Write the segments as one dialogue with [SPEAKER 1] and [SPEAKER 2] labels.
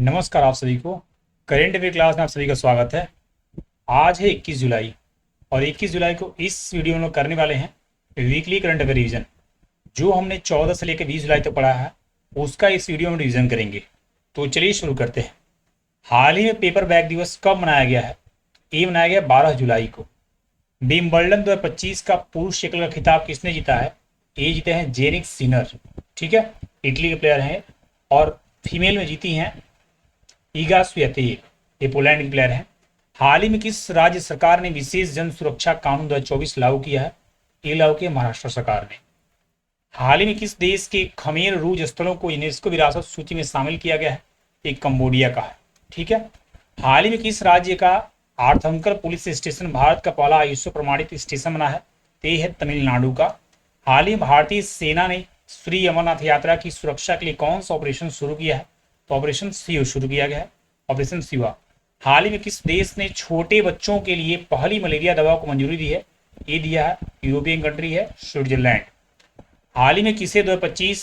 [SPEAKER 1] नमस्कार आप सभी को। करेंट अफेयर क्लास में आप सभी का स्वागत है। आज है 21 जुलाई और 21 जुलाई को इस वीडियो में हम लोग करने वाले हैं वीकली करंट अफेयर रिवीजन। जो हमने 14 से लेकर 20 जुलाई तक पढ़ा है उसका इस वीडियो में रिवीजन करेंगे। तो चलिए शुरू करते हैं। हाल ही में पेपर बैग दिवस कब मनाया गया है? ये मनाया गया 12 जुलाई को। विंबलडन 2025 का पुरुष एकल का खिताब किसने जीता है? ये जीते हैं जेनिक सिनर। ठीक है, इटली के प्लेयर हैं। और फीमेल में जीती हैं ईगा स्वियातेक, ये पोलैंड के प्लेयर हैं। हाल ही में किस राज्य सरकार ने विशेष जन सुरक्षा कानून 2024 लागू किया है? ये लागू किया महाराष्ट्र सरकार ने। हाल ही में किस देश के खमेर रूज स्थलों को यूनेस्को विरासत सूची में शामिल किया गया है? एक कंबोडिया का है। ठीक है। हाल ही में किस राज्य का आर्थंकल पुलिस स्टेशन भारत का पहला आयुष्य प्रमाणित स्टेशन बना है? ये है तमिलनाडु का। हाल ही में भारतीय सेना ने श्री अमरनाथ यात्रा की सुरक्षा के लिए कौन सा ऑपरेशन शुरू किया है? तो ऑपरेशन शिव शुरू किया गया है, ऑपरेशन शिवा। हाल ही में किस देश ने छोटे बच्चों के लिए पहली मलेरिया दवा को मंजूरी दी है? ये दिया है यूरोपियन कंट्री है स्विट्जरलैंड। हाल ही में किसे 2025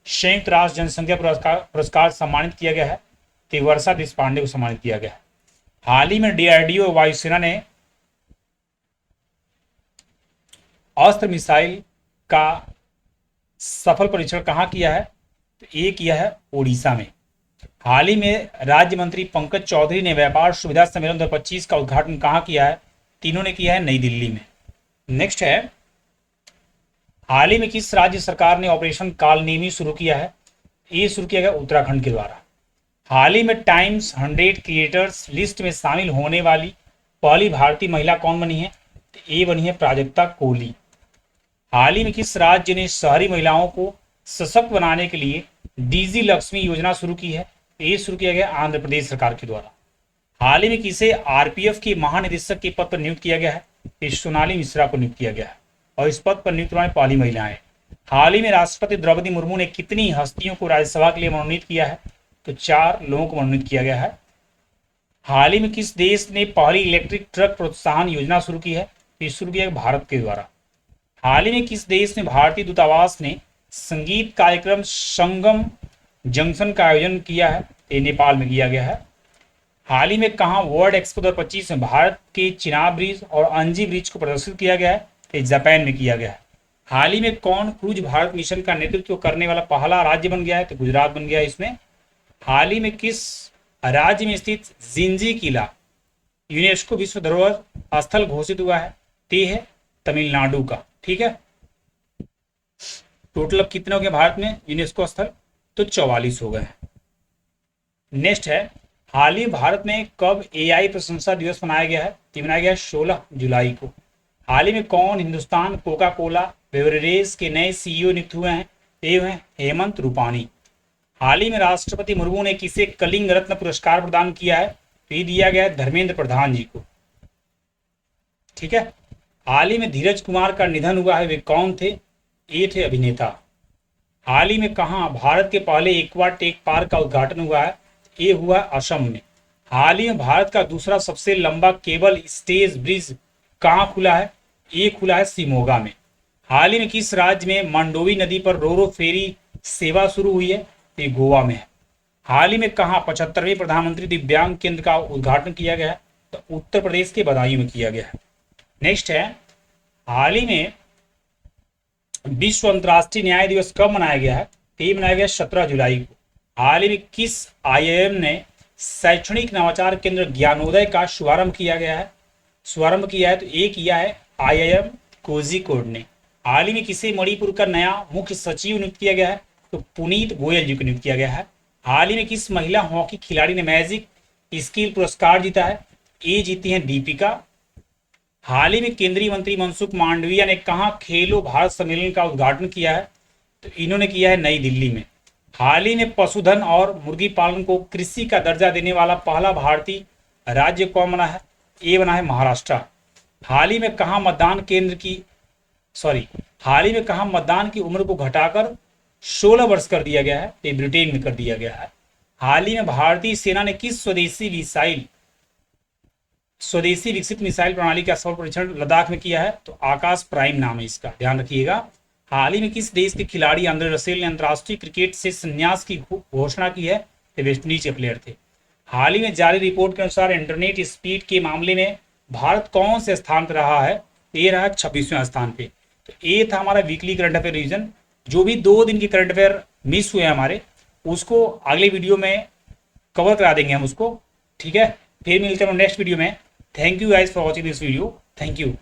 [SPEAKER 1] संयुक्त राष्ट्र जनसंख्या पुरस्कार सम्मानित किया गया है? तो वर्षा देशपांडे को सम्मानित किया गया है। हाल ही में डीआरडीओ वायुसेना ने अस्त्र मिसाइल का सफल परीक्षण कहाँ किया है? तो ये किया है ओडिशा में। हाल ही में राज्य मंत्री पंकज चौधरी ने व्यापार सुविधा सम्मेलन 2025 का उद्घाटन कहाँ किया है? तीनों ने किया है नई दिल्ली में। नेक्स्ट है, हाल ही में किस राज्य सरकार ने ऑपरेशन कालनेमी शुरू किया है? ये शुरू किया गया उत्तराखंड के द्वारा। हाल ही में टाइम्स 100 क्रिएटर्स लिस्ट में शामिल होने वाली पहली भारतीय महिला कौन बनी है? तो ये बनी है प्राजक्ता कोहली। हाल ही में किस राज्य ने शहरी महिलाओं को सशक्त बनाने के लिए डीजी लक्ष्मी योजना शुरू की है? ये शुरू किया गया आंध्र प्रदेश सरकार के द्वारा। हाल ही में किसे आरपीएफ के महानिदेशक के पद पर नियुक्त किया गया है? ये सोनाली मिश्रा को नियुक्त किया गया है और इस पद पर नियुक्त होने पहली महिला है। हाल ही में राष्ट्रपति द्रौपदी मुर्मू ने कितनी हस्तियों को राज्यसभा के लिए मनोनीत किया है? तो 4 लोगों को मनोनीत किया गया है। हाल ही में किस देश ने पहली इलेक्ट्रिक ट्रक प्रोत्साहन योजना शुरू की है? ये शुरू किया भारत के द्वारा। हाल ही में किस देश में भारतीय दूतावास ने संगीत कार्यक्रम संगम जंक्शन का आयोजन किया है? ये नेपाल में किया गया है। हाल ही में कहाँ वर्ल्ड एक्सपो 2025 में भारत के चिनाब ब्रिज और अंजी ब्रिज को प्रदर्शित किया गया है? ये जापान में किया गया है। हाल ही में कौन क्रूज भारत मिशन का नेतृत्व करने वाला पहला राज्य बन गया है? तो गुजरात बन गया इसमें। हाल ही में किस राज्य में स्थित जिंजी किला यूनेस्को विश्व धरोहर स्थल घोषित हुआ है? ते है तमिलनाडु का। ठीक है, टोटल अब कितने हो गए भारत में यूनेस्को स्थल? तो 44 हो गए हैं। नेक्स्ट है, हाल ही भारत में कब एआई प्रशंसा दिवस मनाया गया है? तो मनाया गया 16 जुलाई को। हाल ही में कौन हिंदुस्तान कोका कोला बेवरेजेस के नए सीईओ नियुक्त हुए हैं? ये हैं हेमंत रूपानी। हाल ही में राष्ट्रपति मुर्मू ने किसे कलिंग रत्न पुरस्कार प्रदान किया है? तो ये दिया गया है धर्मेंद्र प्रधान जी को। ठीक है। हाल ही में धीरज कुमार का निधन हुआ है, वे कौन थे? ये थे अभिनेता। हाल ही में कहाँ भारत के पहले एक्वा टेक पार्क का उद्घाटन हुआ है? ये हुआ असम में। हाल ही में भारत का दूसरा सबसे लंबा केबल स्टेज ब्रिज कहाँ खुला है? ये खुला है शिमोगा में। हाल ही में किस राज्य में मंडोवी नदी पर रोरो फेरी सेवा शुरू हुई है? ये गोवा में है। हाल ही में कहाँ 75वें प्रधानमंत्री दिव्यांग केंद्र का उद्घाटन किया गया है? तो उत्तर प्रदेश के बदायूं में किया गया है। नेक्स्ट है, हाल ही में विश्व अंतर्राष्ट्रीय न्याय दिवस कब मनाया गया है? तो ये मनाया गया 17 जुलाई को। हाल ही में किस आईआईएम ने शैक्षणिक नवाचार केंद्र ज्ञानोदय का शुभारंभ किया है? तो ये किया है आईआईएम कोझिकोड ने। हाल ही में किसे मणिपुर का नया मुख्य सचिव नियुक्त किया गया है? तो पुनीत गोयल जी को नियुक्त किया गया है। हाल ही में किस महिला हॉकी खिलाड़ी ने मैजिक स्किल पुरस्कार जीता है? ये जीती है दीपिका। हाल ही में केंद्रीय मंत्री मनसुख मांडविया ने कहा खेलो भारत सम्मेलन का उद्घाटन किया है? तो इन्होंने किया है नई दिल्ली में। हाल ही में पशुधन और मुर्गी पालन को कृषि का दर्जा देने वाला पहला भारतीय राज्य कौन बना है? ये बना है महाराष्ट्र। हाल ही में कहा मतदान की उम्र को घटाकर 16 वर्ष कर दिया गया है? ये ब्रिटेन में कर दिया गया है। हाल ही में भारतीय सेना ने किस स्वदेशी विकसित मिसाइल प्रणाली का सफल परीक्षण लद्दाख में किया है? तो आकाश प्राइम नाम है इसका, ध्यान रखिएगा। हाल ही में किस देश के खिलाड़ी आंद्रे रसेल ने अंतर्राष्ट्रीय क्रिकेट से संन्यास की घोषणा की है? वेस्ट इंडीज के प्लेयर थे। हाल ही में जारी रिपोर्ट के अनुसार इंटरनेट स्पीड के मामले में भारत कौन से स्थान पर रहा है? तो ये रहा 26वें स्थान पे। तो ये था हमारा वीकली करंट अफेयर रिवीजन। जो भी 2 दिन के करंट अफेयर मिस हुए हमारे, उसको अगले वीडियो में कवर करा देंगे हम उसको। ठीक है, फिर मिलते हैं नेक्स्ट वीडियो में। Thank you guys for watching this video. Thank you.